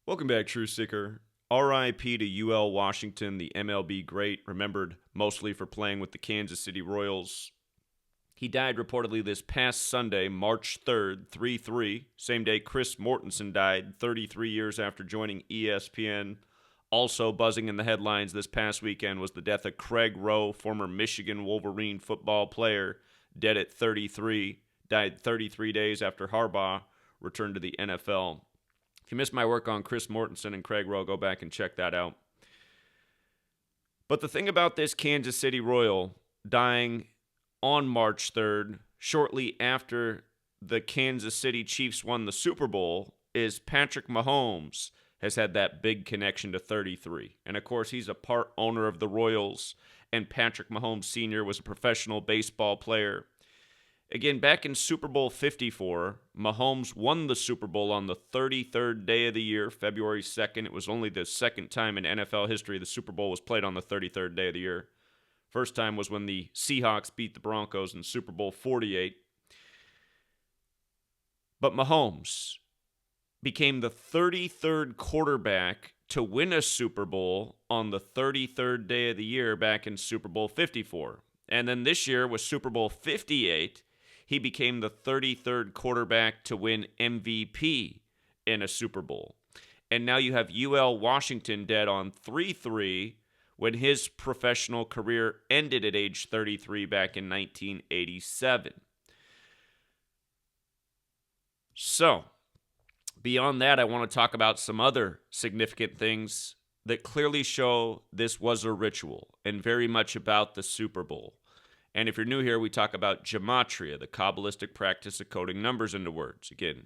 Welcome back, Truth Seeker. RIP to UL Washington, the MLB great, remembered mostly for playing with the Kansas City Royals. He died reportedly this past Sunday, March 3rd, 3-3. Same day Chris Mortensen died, 33 years after joining ESPN. Also buzzing in the headlines this past weekend was the death of Craig Rowe, former Michigan Wolverine football player, dead at 33, died 33 days after Harbaugh returned to the NFL. If you missed my work on Chris Mortensen and Craig Rowe, go back and check that out. But the thing about this Kansas City Royal dying on March 3rd, shortly after the Kansas City Chiefs won the Super Bowl, is Patrick Mahomes has had that big connection to 33. And of course, he's a part owner of the Royals, and Patrick Mahomes Sr. was a professional baseball player. Again, back in Super Bowl 54, Mahomes won the Super Bowl on the 33rd day of the year, February 2nd. It was only the second time in NFL history the Super Bowl was played on the 33rd day of the year. First time was when the Seahawks beat the Broncos in Super Bowl 48. But Mahomes became the 33rd quarterback to win a Super Bowl on the 33rd day of the year back in Super Bowl 54. And then this year was Super Bowl 58. He became the 33rd quarterback to win MVP in a Super Bowl. And now you have UL Washington dead on 3-3 when his professional career ended at age 33 back in 1987. So, beyond that, I want to talk about some other significant things that clearly show this was a ritual and very much about the Super Bowl. And if you're new here, we talk about Gematria, the Kabbalistic practice of coding numbers into words. Again,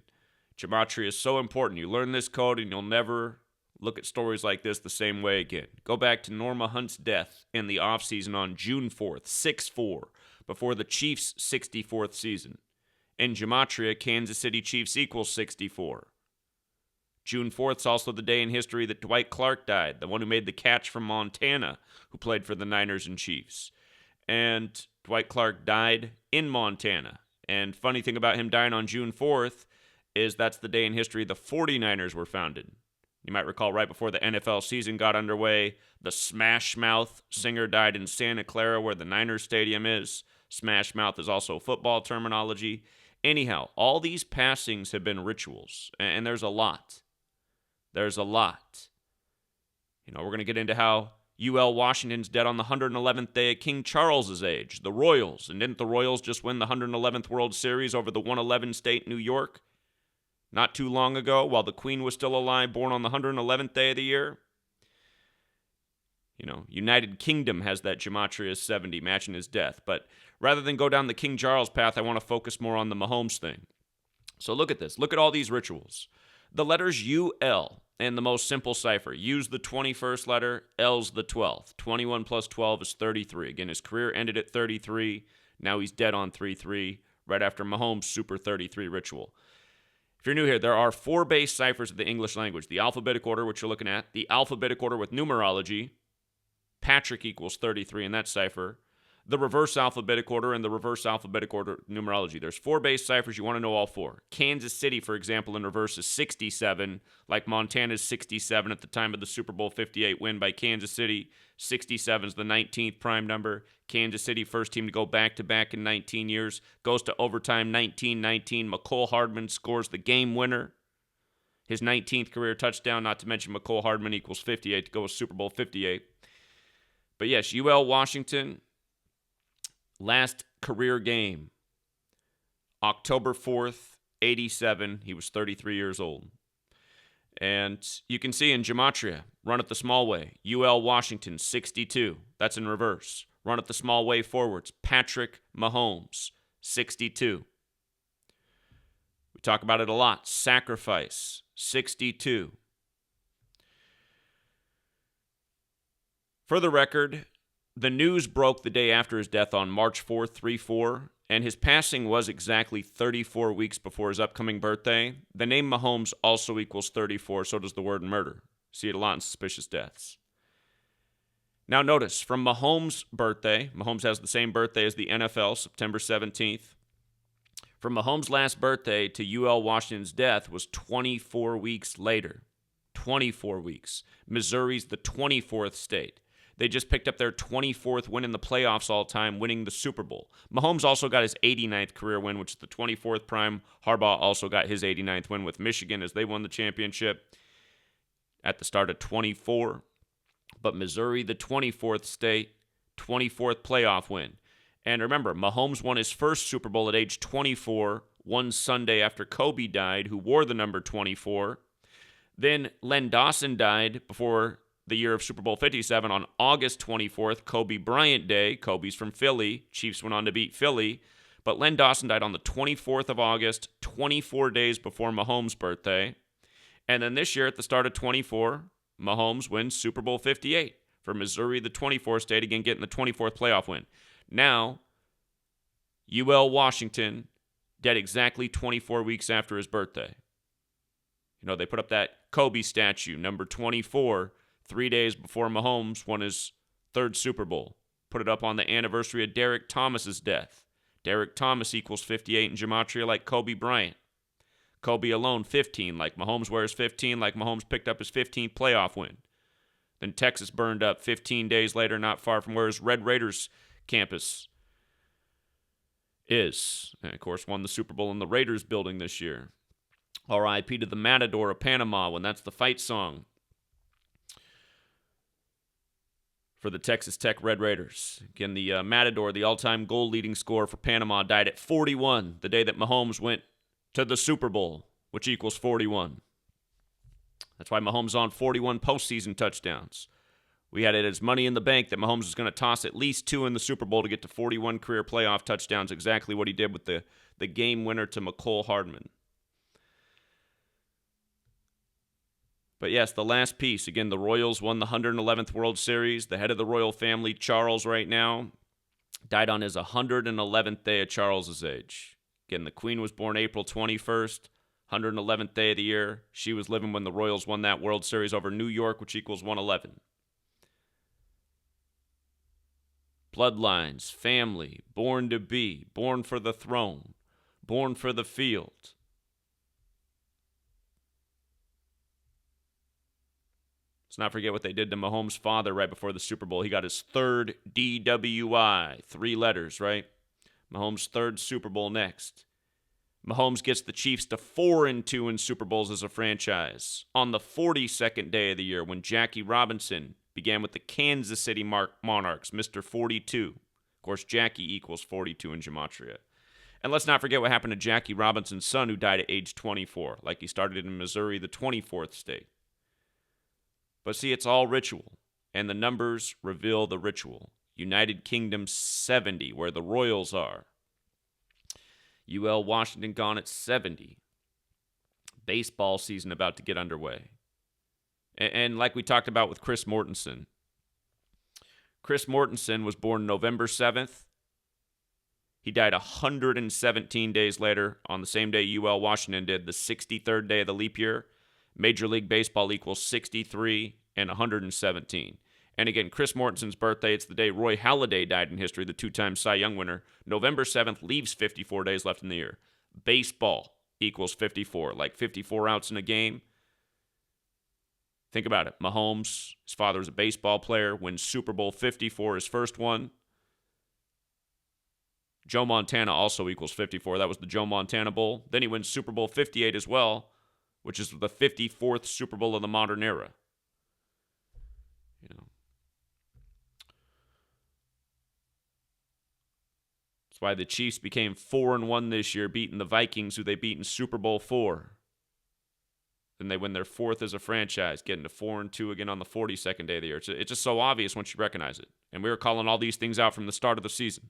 Gematria is so important. You learn this code and you'll never look at stories like this the same way again. Go back to Norma Hunt's death in the offseason on June 4th, 6-4, before the Chiefs' 64th season. In Gematria, Kansas City Chiefs equals 64. June 4th is also the day in history that Dwight Clark died, the one who made the catch from Montana, who played for the Niners and Chiefs. And Dwight Clark died in Montana. And funny thing about him dying on June 4th is that's the day in history the 49ers were founded. You might recall right before the NFL season got underway, the Smash Mouth singer died in Santa Clara where the Niners Stadium is. Smash Mouth is also football terminology. Anyhow, all these passings have been rituals, and there's a lot. There's a lot. We're going to get into how UL Washington's dead on the 111th day of King Charles's age, the Royals. And didn't the Royals just win the 111th World Series over the 111 state New York not too long ago while the Queen was still alive, born on the 111th day of the year? United Kingdom has that Gematria 70, matching his death. But rather than go down the King Charles path, I want to focus more on the Mahomes thing. So look at this. Look at all these rituals. The letters UL and the most simple cipher. U's the 21st letter, L's the 12th. 21 plus 12 is 33. Again, his career ended at 33. Now he's dead on 3-3, right after Mahomes' Super 33 ritual. If you're new here, there are 4 base ciphers of the English language. The alphabetic order, which you're looking at. The alphabetic order with numerology. Patrick equals 33 in that cipher. The reverse alphabetic order and the reverse alphabetic order numerology. There's 4 base ciphers. You want to know all 4. Kansas City, for example, in reverse is 67, like Montana's 67 at the time of the Super Bowl 58 win by Kansas City. 67 is the 19th prime number. Kansas City, first team to go back-to-back in 19 years. Goes to overtime 19-19. McCole Hardman scores the game winner. His 19th career touchdown, not to mention McCole Hardman equals 58 to go with Super Bowl 58. But yes, UL Washington, last career game, October 4th, 87. He was 33 years old. And you can see in Gematria, run it the small way. UL Washington, 62. That's in reverse. Run it the small way forwards. Patrick Mahomes, 62. We talk about it a lot. Sacrifice, 62. For the record, the news broke the day after his death on March 4th, 3-4, and his passing was exactly 34 weeks before his upcoming birthday. The name Mahomes also equals 34, so does the word murder. See it a lot in suspicious deaths. Now notice, from Mahomes' birthday, Mahomes has the same birthday as the NFL, September 17th. From Mahomes' last birthday to UL Washington's death was 24 weeks later. 24 weeks. Missouri's the 24th state. They just picked up their 24th win in the playoffs all time, winning the Super Bowl. Mahomes also got his 89th career win, which is the 24th prime. Harbaugh also got his 89th win with Michigan as they won the championship at the start of 24. But Missouri, the 24th state, 24th playoff win. And remember, Mahomes won his first Super Bowl at age 24, one Sunday after Kobe died, who wore the number 24. Then Len Dawson died before the year of Super Bowl 57 on August 24th, Kobe Bryant Day. Kobe's from Philly. Chiefs went on to beat Philly. But Len Dawson died on the 24th of August, 24 days before Mahomes' birthday. And then this year, at the start of 24, Mahomes wins Super Bowl 58 for Missouri, the 24th state, again getting the 24th playoff win. Now, UL Washington, dead exactly 24 weeks after his birthday. You know, they put up that Kobe statue, number 24, 3 days before Mahomes won his third Super Bowl. Put it up on the anniversary of Derek Thomas's death. Derek Thomas equals 58 in Gematria like Kobe Bryant. Kobe alone, 15, like Mahomes wears 15, like Mahomes picked up his 15th playoff win. Then Texas burned up 15 days later, not far from where his Red Raiders campus is. And, of course, won the Super Bowl in the Raiders building this year. R.I.P. to the Matador of Panama when that's the fight song for the Texas Tech Red Raiders. Again, the Matador, the all-time goal-leading scorer for Panama, died at 41 the day that Mahomes went to the Super Bowl, which equals 41. That's why Mahomes on 41 postseason touchdowns. We had it as money in the bank that Mahomes was going to toss at least 2 in the Super Bowl to get to 41 career playoff touchdowns, exactly what he did with the game winner to McCole Hardman. But yes, the last piece. Again, the Royals won the 111th World Series. The head of the royal family, Charles, right now, died on his 111th day of Charles's age. Again, the Queen was born April 21st, 111th day of the year. She was living when the Royals won that World Series over New York, which equals 111. Bloodlines, family, born to be, born for the throne, born for the field. Let's not forget what they did to Mahomes' father right before the Super Bowl. He got his third DWI, 3 letters, right? Mahomes' third Super Bowl next. Mahomes gets the Chiefs to 4-2 in Super Bowls as a franchise on the 42nd day of the year when Jackie Robinson began with the Kansas City Monarchs, Mr. 42. Of course, Jackie equals 42 in Gematria. And let's not forget what happened to Jackie Robinson's son, who died at age 24, like he started in Missouri, the 24th state. But see, it's all ritual, and the numbers reveal the ritual. United Kingdom 70, where the Royals are. UL Washington gone at 70. Baseball season about to get underway. And like we talked about with Chris Mortensen. Chris Mortensen was born November 7th. He died 117 days later on the same day UL Washington did, the 63rd day of the leap year. Major League Baseball equals 63 and 117. And again, Chris Mortensen's birthday, it's the day Roy Halladay died in history, the 2-time Cy Young winner. November 7th leaves 54 days left in the year. Baseball equals 54, like 54 outs in a game. Think about it. Mahomes, his father was a baseball player, wins Super Bowl 54, his first one. Joe Montana also equals 54. That was the Joe Montana Bowl. Then he wins Super Bowl 58 as well, which is the 54th Super Bowl of the modern era. You know. That's why the Chiefs became 4-1 this year, beating the Vikings, who they beat in Super Bowl 4. Then they win their 4th as a franchise, getting to 4-2 again on the 42nd day of the year. It's just so obvious once you recognize it. And we were calling all these things out from the start of the season.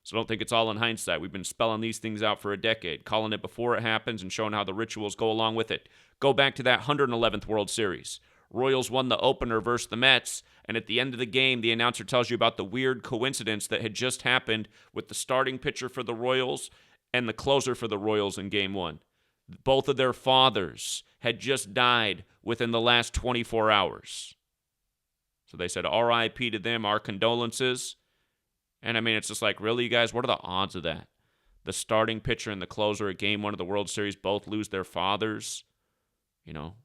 So don't think it's all in hindsight. We've been spelling these things out for a decade, calling it before it happens and showing how the rituals go along with it. Go back to that 111th World Series. Royals won the opener versus the Mets, and at the end of the game, the announcer tells you about the weird coincidence that had just happened with the starting pitcher for the Royals and the closer for the Royals in Game 1. Both of their fathers had just died within the last 24 hours. So they said, R.I.P. to them, our condolences. And I mean, it's just like, really, you guys, what are the odds of that? The starting pitcher and the closer at Game 1 of the World Series both lose their fathers.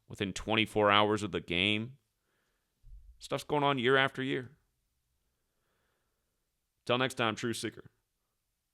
within 24 hours of the game. Stuff's going on year after year. Till next time, True Seeker.